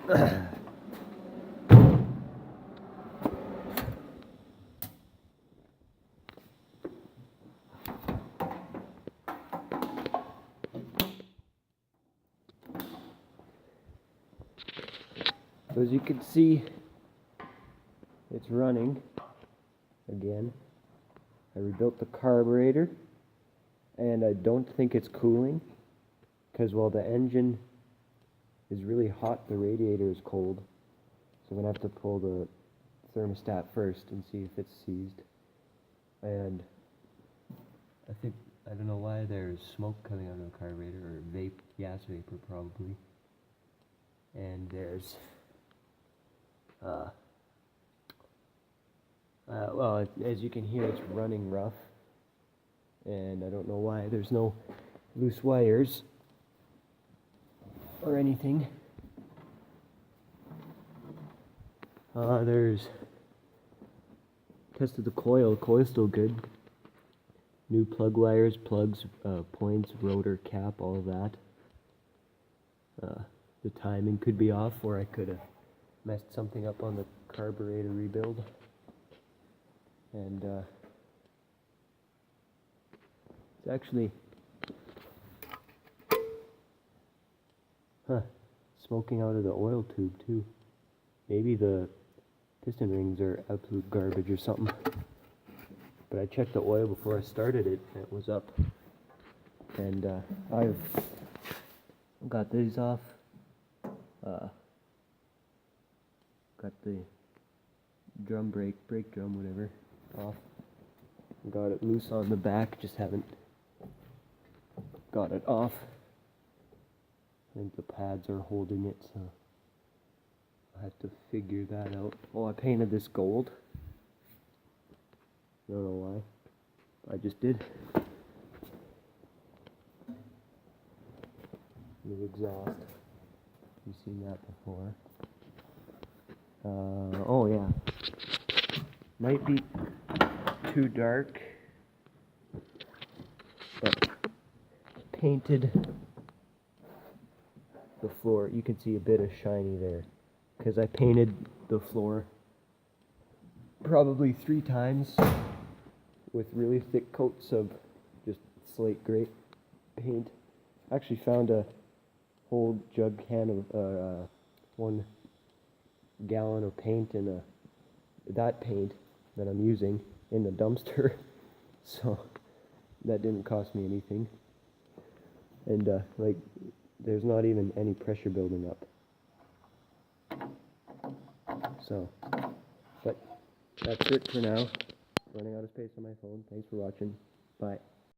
So as you can see, it's running again. I rebuilt the carburetor, and I don't think it's cooling, because while the engine is really hot, the radiator is cold. So I'm going to have to pull the thermostat first and see if it's seized. And I don't know why there's smoke coming out of the carburetor, or gas vapor probably. And there's well, as you can hear, it's running rough, and I don't know why. There's no loose wires or anything. There's tested the coil. The coil's still good. New plug wires, plugs, points, rotor cap, all of that. The timing could be off, or I could have messed something up on the carburetor rebuild. And it's actually smoking out of the oil tube too. Maybe the piston rings are absolute garbage or something. But I checked the oil before I started it, and it was up. And I've got these off. Got the drum brake drum, whatever, off. Got it loose on the back, just haven't got it off. I think the pads are holding it, so I have to figure that out. Oh, I painted this gold. I don't know why. I just did. The exhaust. You've seen that before. Oh yeah. Might be too dark, but painted the floor. You can see a bit of shiny there, because I painted the floor probably 3 times with really thick coats of just slate gray paint. I actually found a whole can of 1 gallon of paint in that paint that I'm using in the dumpster, so that didn't cost me anything. And like, there's not even any pressure building up. So, but that's it for now. Running out of space on my phone. Thanks for watching. Bye.